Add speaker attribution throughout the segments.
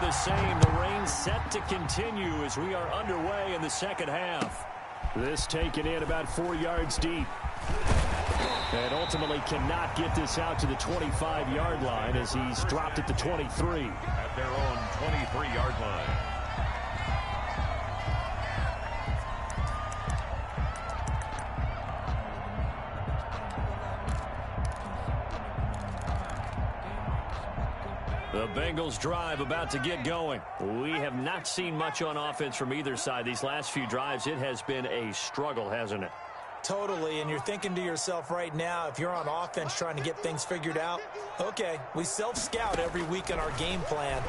Speaker 1: the same. The rain set to continue as we are underway in the second half. This taken in about 4 yards deep. And ultimately cannot get this out to the 25-yard line as he's dropped at the 23.
Speaker 2: At their own 23-yard line.
Speaker 1: The Bengals drive about to get going. We have not seen much on offense from either side. These last few drives, it has been a struggle, hasn't it?
Speaker 3: Totally, and you're thinking to yourself right now, if you're on offense trying to get things figured out, okay, we self-scout every week in our game plan.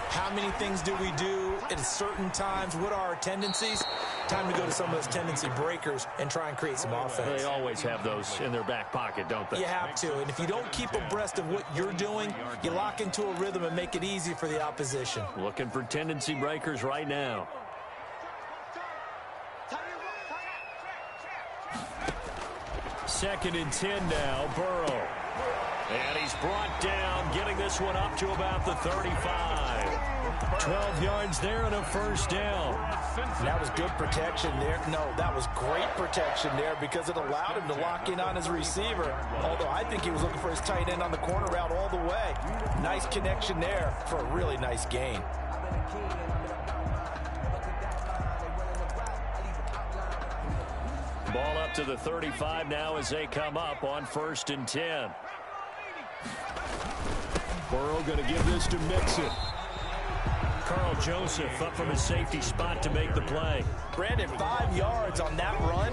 Speaker 3: How many things do we do at certain times? What are our tendencies? Time to go to some of those tendency breakers and try and create some offense.
Speaker 1: They always have those in their back pocket, don't they?
Speaker 3: You have to, and if you don't keep abreast of what you're doing, you lock into a rhythm and make it easy for the opposition.
Speaker 1: Looking for tendency breakers right now. Second and 10 now, Burrow. And he's brought down, getting this one up to about the 35. 12 yards there and a first down.
Speaker 3: That was good protection there. No, that was great protection there because it allowed him to lock in on his receiver. Although I think he was looking for his tight end on the corner route all the way. Nice connection there for a really nice gain.
Speaker 1: Ball up to the 35 now as they come up on 1st and 10. Burrow going to give this to Mixon. Carl Joseph up from his safety spot to make the play.
Speaker 3: Brandon, 5 yards on that run.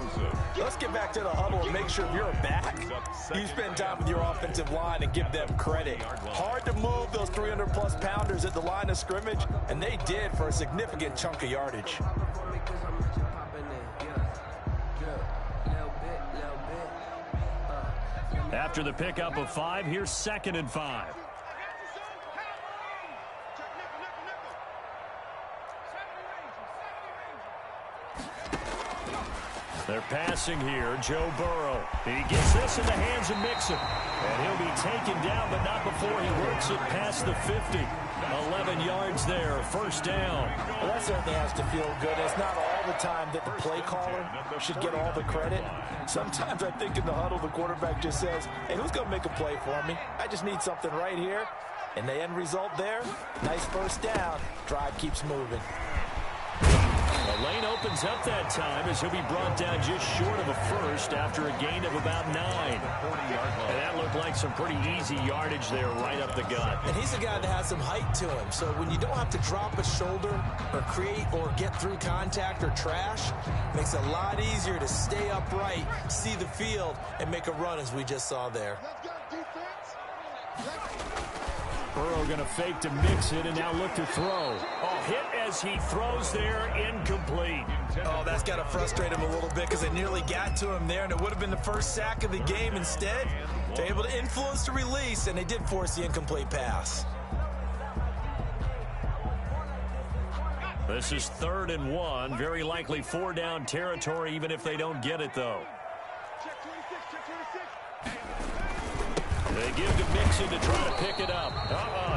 Speaker 3: Let's get back to the huddle and make sure if you're a back, you spend time with your offensive line and give them credit. Hard to move those 300-plus pounders at the line of scrimmage, and they did for a significant chunk of yardage.
Speaker 1: After the pickup of 5, here's 2nd and 5. They're passing here, Joe Burrow. And he gets this in the hands of Mixon. And he'll be taken down, but not before he works it past the 50. 11 yards there, first down.
Speaker 3: Well, that certainly has to feel good. It's not all the time that the play caller should get all the credit. Sometimes I think in the huddle, the quarterback just says, hey, who's going to make a play for me? I just need something right here. And the end result there, nice first down. Drive keeps moving.
Speaker 1: The lane opens up that time as he'll be brought down just short of a first after a gain of about 9. And that looked like some pretty easy yardage there right up the gut.
Speaker 3: And he's a guy that has some height to him. So when you don't have to drop a shoulder or create or get through contact or trash, it makes it a lot easier to stay upright, see the field, and make a run as we just saw there.
Speaker 1: Burrow going to fake to Mixon and now look to throw. Oh, hit as he throws there, incomplete.
Speaker 3: Oh, that's got to frustrate him a little bit because they nearly got to him there, and it would have been the first sack of the game. Instead, they're able to influence the release, and they did force the incomplete pass.
Speaker 1: This is 3rd and 1. Very likely 4-down territory, even if they don't get it, though. They give to Mixon to try to pick it up.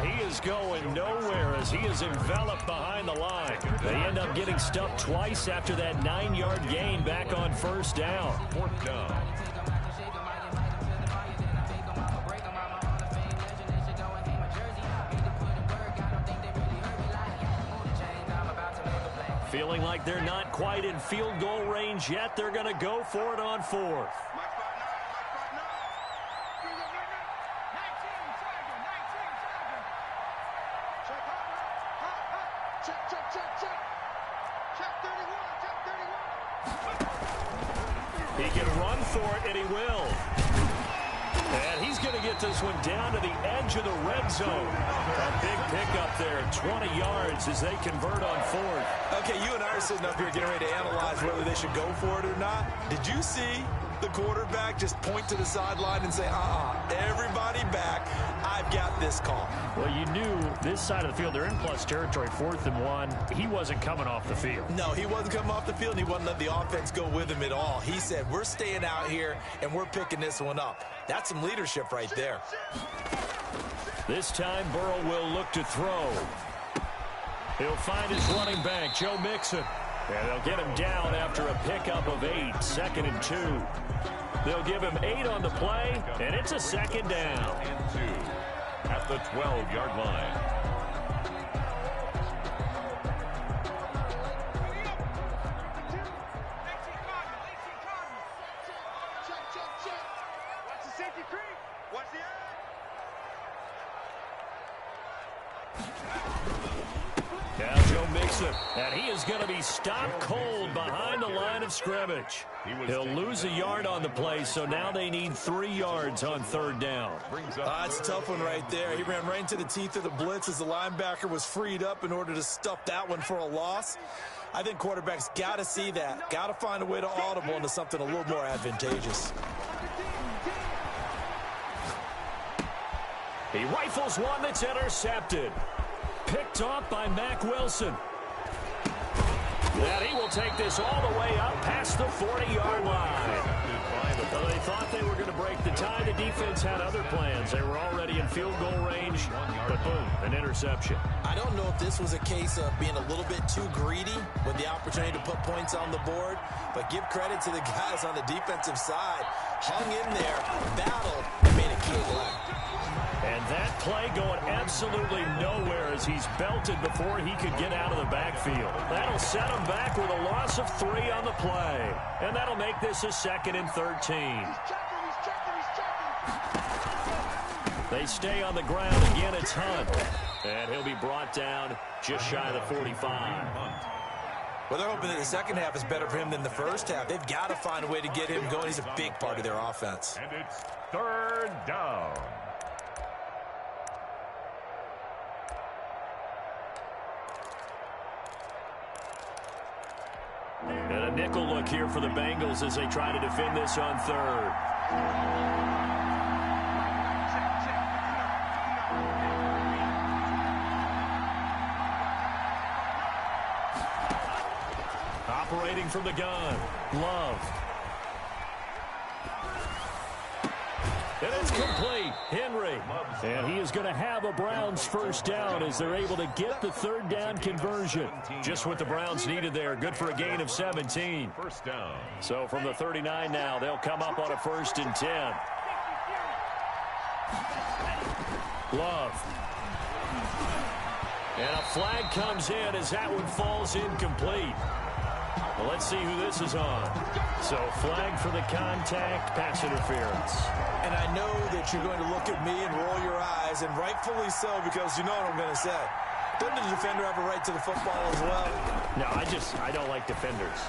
Speaker 1: He is going nowhere as he is enveloped behind the line. They end up getting stuffed twice after that 9-yard gain back on 1st down.
Speaker 2: 4th down.
Speaker 1: Feeling like they're not quite in field goal range yet. They're going to go for it on 4th. He can run for it, and he will. And he's going to get this one down to the edge of the red zone. A big pickup there, 20 yards as they convert on 4th.
Speaker 3: Okay, you and I are sitting up here getting ready to analyze whether they should go for it or not. Did you see the quarterback just point to the sideline and say, everybody back, I've got this call?
Speaker 1: Well, you knew this side of the field, they're in plus territory, 4th and 1. He wasn't coming off the field.
Speaker 3: No, he wasn't coming off the field, and he wasn't letting the offense go with him at all. He said, we're staying out here, and we're picking this one up. That's some leadership right there.
Speaker 1: This time, Burrow will look to throw. He'll find his running back, Joe Mixon. And they'll get him down after a pickup of 8, 2nd and 2. They'll give him 8 on the play, and it's a 2nd down.
Speaker 2: And 2 at the 12-yard line.
Speaker 1: Now Joe Mixon, and he is going to be stopped cold behind the line of scrimmage. He'll lose a yard on the play, so now they need 3 yards on 3rd down.
Speaker 3: It's a tough one right there. He ran right into the teeth of the blitz as the linebacker was freed up in order to stuff that one for a loss. I think quarterbacks got to see that. Got to find a way to audible into something a little more advantageous.
Speaker 1: He rifles one that's intercepted. Picked off by Mack Wilson. And he will take this all the way up past the 40-yard line. Well, they thought they were going to break the tie. The defense had other plans. They were already in field goal range, but boom, an interception.
Speaker 3: I don't know if this was a case of being a little bit too greedy with the opportunity to put points on the board, but give credit to the guys on the defensive side. Hung in there, battled, and made a key play.
Speaker 1: And that play going absolutely nowhere as he's belted before he could get out of the backfield. That'll set him back with a loss of 3 on the play. And that'll make this a 2nd and 13. They stay on the ground. Again, it's Hunt. And he'll be brought down just shy of the 45.
Speaker 3: Well, they're hoping that the second half is better for him than the first half. They've got to find a way to get him going. He's a big part of their offense.
Speaker 2: And it's 3rd down.
Speaker 1: And a nickel look here for the Bengals as they try to defend this on 3rd. Operating from the gun, Love. And it's complete. Henry. And he is going to have a Browns first down as they're able to get the 3rd down conversion. Just what the Browns needed there. Good for a gain of 17.
Speaker 2: First down.
Speaker 1: So from the 39 now, they'll come up on a 1st and 10. Love. And a flag comes in as that one falls incomplete. Well, let's see who this is on. So flag for the contact, pass interference.
Speaker 3: And I know that you're going to look at me and roll your eyes, and rightfully so, because you know what I'm going to say. Doesn't the defender have a right to the football as well?
Speaker 1: No, I don't like defenders.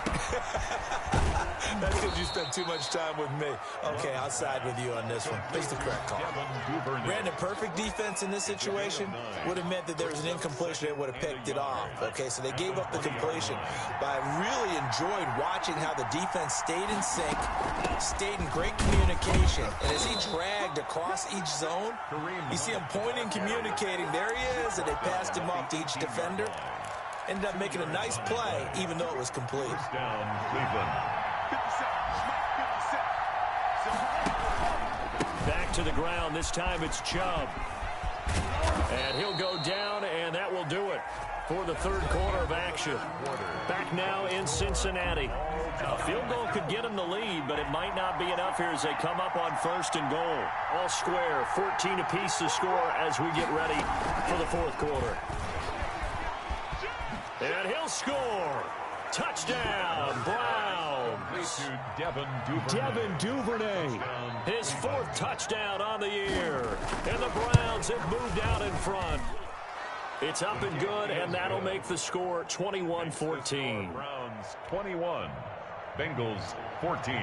Speaker 3: That's because you spent too much time with me. Okay, I'll side with you on this one. It's the correct call. Brandon, perfect defense in this situation would have meant that there was an incompletion that would have picked it off. Okay, so they gave up the completion. But I really enjoyed watching how the defense stayed in sync, stayed in great communication. And as he dragged across each zone, you see him pointing, communicating. There he is, and they passed him off to each defender. Ended up making a nice play, even though it was complete.
Speaker 2: First down, Cleveland.
Speaker 1: Back to the ground. This time it's Chubb. And he'll go down, and that will do it for the 3rd quarter of action. Back now in Cincinnati. A field goal could get him the lead, but it might not be enough here as they come up on 1st and goal. All square, 14 apiece to score as we get ready for the 4th quarter. And he'll score. Touchdown, Browns. Devin Duvernay. His 4th touchdown on the year. And the Browns have moved out in front. It's up and good, and that'll make the score 21-14.
Speaker 2: Browns 21, Bengals 14.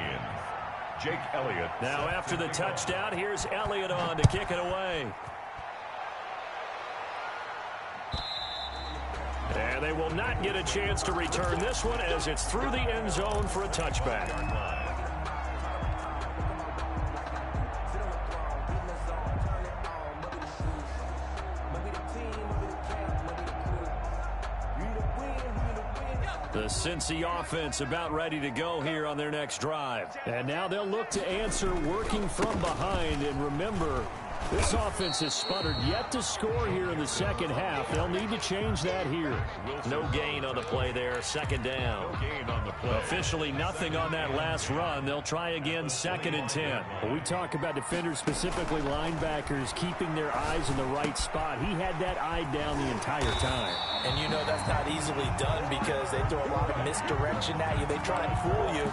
Speaker 2: Jake Elliott.
Speaker 1: Now after the touchdown, here's Elliott on to kick it away. And they will not get a chance to return this one as it's through the end zone for a touchback. The Cincy offense about ready to go here on their next drive. And now they'll look to answer working from behind. And remember, This offense has sputtered yet to score here in the second half. They'll need to change that here.
Speaker 4: No gain on the play there. Second down.
Speaker 2: No gain on the play.
Speaker 1: Officially nothing on that last run. They'll try again, 2nd and 10. When we talk about defenders, specifically linebackers, keeping their eyes in the right spot, he had that eye down the entire time.
Speaker 3: And you know that's not easily done because they throw a lot of misdirection at you. They try and fool you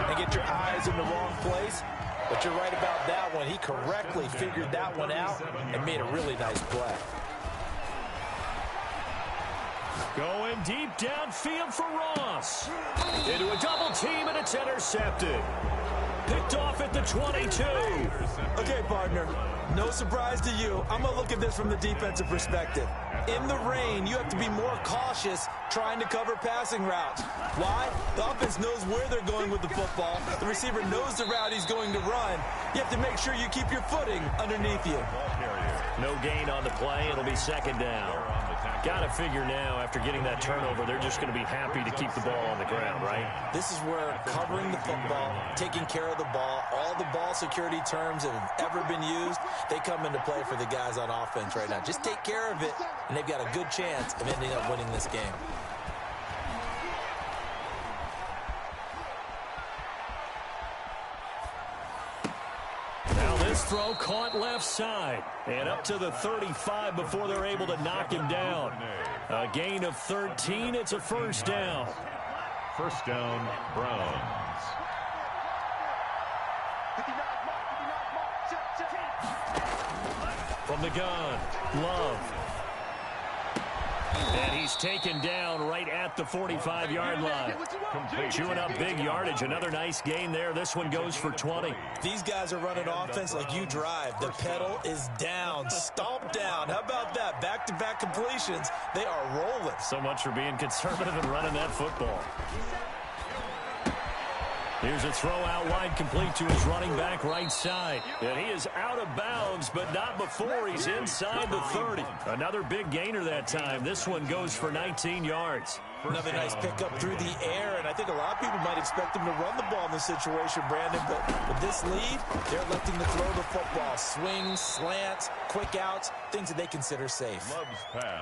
Speaker 3: and get your eyes in the wrong place. But you're right about that one. He correctly figured that one out and made a really nice play.
Speaker 1: Going deep downfield for Ross. Into a double team, and it's intercepted. Picked off at the 22.
Speaker 3: Okay, partner, no surprise to you. I'm going to look at this from the defensive perspective. In the rain, you have to be more cautious trying to cover passing routes. Why? The offense knows where they're going with the football. The receiver knows the route he's going to run. You have to make sure you keep your footing underneath you.
Speaker 4: No gain on the play. It'll be 2nd down.
Speaker 1: Got to figure now, after getting that turnover, they're just going to be happy to keep the ball on the ground, right?
Speaker 3: This is where covering the football, taking care of the ball, all the ball security terms that have ever been used, they come into play for the guys on offense right now. Just take care of it, and they've got a good chance of ending up winning this game.
Speaker 1: This throw caught left side and up to the 35 before they're able to knock him down. A gain of 13. It's a 1st down.
Speaker 2: 1st down, Browns.
Speaker 1: From the gun, Love. And he's taken down right at the 45-yard line. Chewing up big yardage. Another nice gain there. This one goes for 20.
Speaker 3: These guys are running offense like you drive. The pedal is down, stomped down. How about that? Back-to-back completions. They are rolling.
Speaker 1: So much for being conservative and running that football. Here's a throw out wide, complete to his running back right side. And he is out of bounds, but not before he's inside the 30. Another big gainer that time. This one goes for 19 yards.
Speaker 3: Another nice pickup through the air, and I think a lot of people might expect him to run the ball in this situation, Brandon, but with this lead, they're electing to throw the football. Swings, slants, quick outs, things that they consider safe.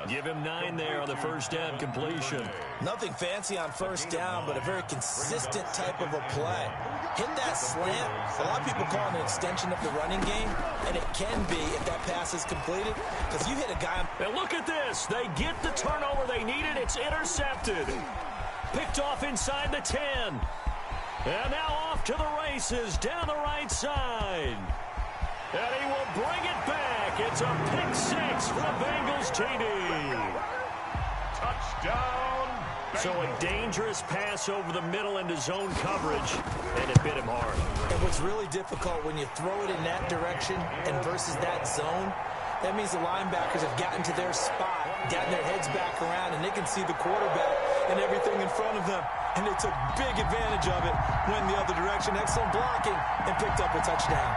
Speaker 1: Give him 9 there on the 1st down completion.
Speaker 3: Nothing fancy on 1st down, but a very consistent type of a play. Hit that slant. A lot of people call it an extension of the running game, and it can be if that pass is completed, because you hit a guy.
Speaker 1: And look at this. They get the turnover they needed. It's intercepted. Picked off inside the 10. And now off to the races down the right side. And he will bring it back. It's a pick 6 for the Bengals TD.
Speaker 2: Touchdown.
Speaker 1: So a dangerous pass over the middle into zone coverage, and it bit him hard.
Speaker 3: And what's really difficult when you throw it in that direction and versus that zone, that means the linebackers have gotten to their spot, gotten their heads back around, and they can see the quarterback and everything in front of them. And they took big advantage of it, went the other direction, excellent blocking, and picked up a touchdown.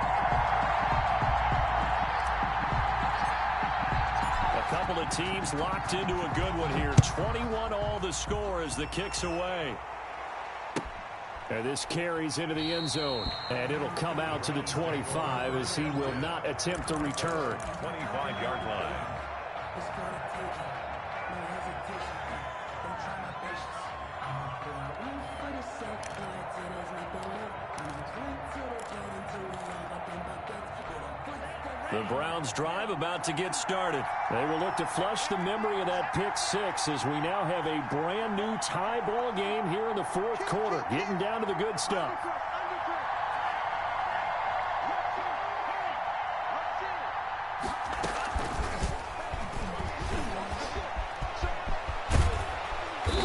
Speaker 1: A couple of teams locked into a good one here. 21 all the score as the kick's away. And this carries into the end zone. And it'll come out to the 25 as he will not attempt to return.
Speaker 2: 25-yard line.
Speaker 1: The Browns drive about to get started. They will look to flush the memory of that pick 6 as we now have a brand new tie ball game here in the 4th quarter. Getting down to the good stuff.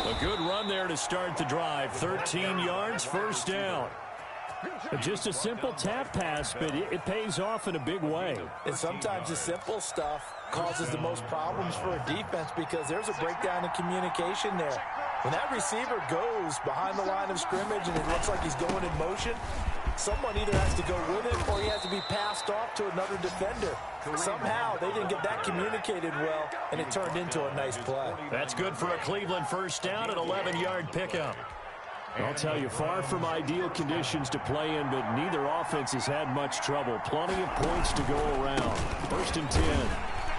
Speaker 1: A good run there to start the drive. 13 yards, 1st down. Just a simple tap pass, but it pays off in a big way.
Speaker 3: And sometimes the simple stuff causes the most problems for a defense because there's a breakdown in communication there. When that receiver goes behind the line of scrimmage and it looks like he's going in motion, someone either has to go with it or he has to be passed off to another defender. Somehow they didn't get that communicated well, and it turned into a nice play.
Speaker 1: That's good for a Cleveland 1st down, an 11-yard pickup. I'll tell you, far from ideal conditions to play in, but neither offense has had much trouble. Plenty of points to go around. 1st and 10.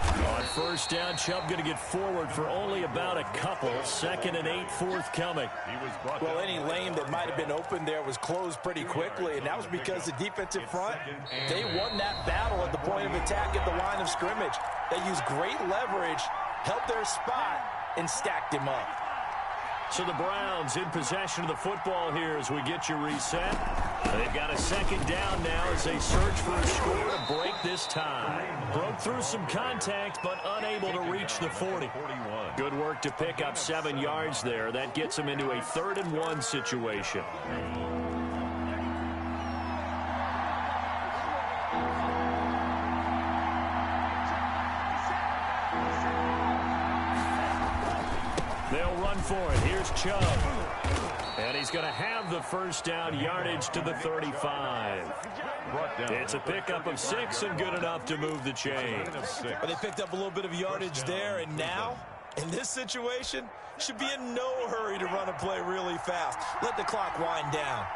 Speaker 1: On 1st down, Chubb going to get forward for only about a couple. 2nd and 8 forthcoming.
Speaker 3: Well, any lane that might have been open there was closed pretty quickly, and that was because the defensive front, they won that battle at the point of attack at the line of scrimmage. They used great leverage, held their spot, and stacked him up.
Speaker 1: So the Browns in possession of the football here as we get you reset. They've got a 2nd down now as they search for a score to break this tie. Broke through some contact, but unable to reach the 40. Good work to pick up 7 yards there. That gets them into a 3rd and 1 situation. They'll run for it. Here's Chubb. And he's going to have the 1st down yardage to the 35. It's a pickup of 6 and good enough to move the chains.
Speaker 3: Well, they picked up a little bit of yardage there, and now, in this situation, should be in no hurry to run a play really fast. Let the clock wind down.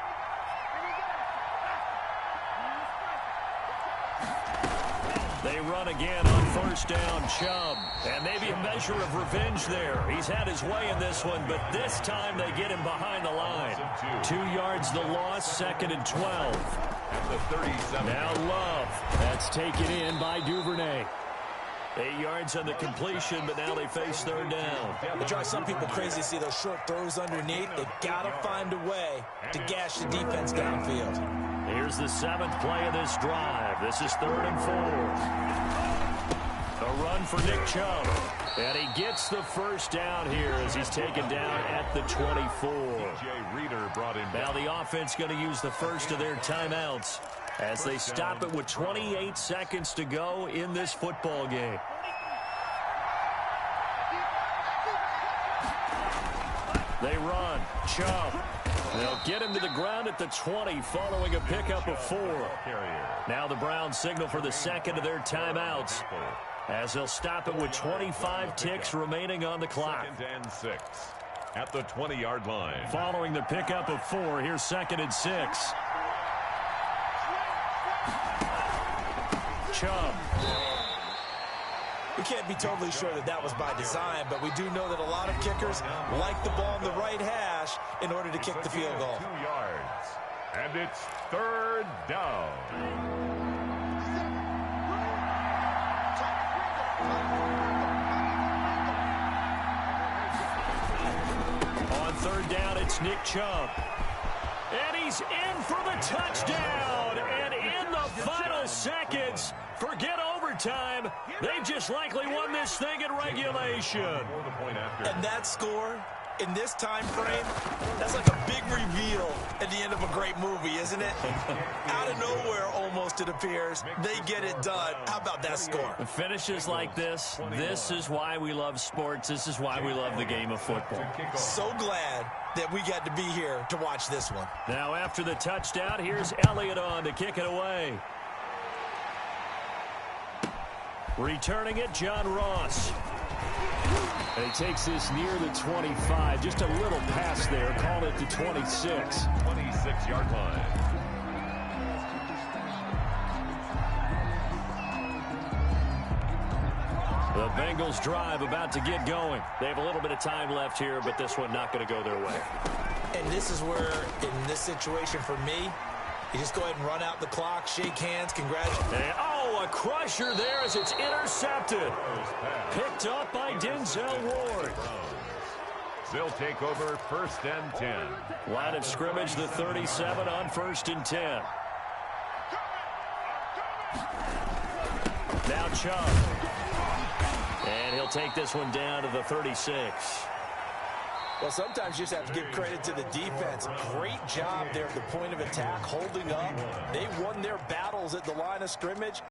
Speaker 1: They run again on 1st down, Chubb. And maybe a measure of revenge there. He's had his way in this one, but this time they get him behind the line. 2 yards the loss, 2nd and 12.
Speaker 2: At the 37.
Speaker 1: Now Love. That's taken in by Duvernay. 8 yards on the completion, but now they face 3rd down.
Speaker 3: It drives some people crazy to see those short throws underneath. They've got to find a way to gash the defense downfield.
Speaker 1: Here's the 7th play of this drive. This is 3rd and 4. A run for Nick Chubb. And he gets the 1st down here as he's taken down at the 24. Now the offense going to use the first of their timeouts as they stop it with 28 seconds to go in this football game. They run. Chubb. They'll get him to the ground at the 20 following a pickup of 4. Now the Browns signal for the 2nd of their timeouts as they'll stop it with 25 ticks remaining on the clock.
Speaker 2: 2nd and 6 at the 20-yard line.
Speaker 1: Following the pickup of 4, here's 2nd and 6. Chubb.
Speaker 3: We can't be totally sure that that was by design, but we do know that a lot of kickers like the ball in the right hash in order to kick the field goal.
Speaker 2: 2 yards. And it's 3rd down.
Speaker 1: On 3rd down, it's Nick Chubb. And he's in for the touchdown. And in the final seconds, forget overtime, they've just likely won this thing in regulation.
Speaker 3: And that score in this time frame, that's like a big reveal at the end of a great movie, isn't it? Out of nowhere, almost, it appears, they get it done. How about that score?
Speaker 1: Finishes like this is why we love sports. This is why we love the game of football.
Speaker 3: So glad that we got to be here to watch this one.
Speaker 1: Now after the touchdown, here's Elliott on to kick it away. Returning it, John Ross. And he takes this near the 25. Just a little pass there. Called it to 26.
Speaker 2: 26-yard line.
Speaker 1: The Bengals drive about to get going. They have a little bit of time left here, but this one not going to go their way.
Speaker 3: And this is where, in this situation for me, you just go ahead and run out the clock, shake hands, congratulations.
Speaker 1: Oh, a crusher there as it's intercepted. Picked up by Denzel Ward.
Speaker 2: They'll take over 1st and 10.
Speaker 1: Line of scrimmage, the 37 on 1st and 10. Now Chubb. And he'll take this one down to the 36.
Speaker 3: Well, sometimes you just have to give credit to the defense. Great job there at the point of attack, holding up. They won their battles at the line of scrimmage.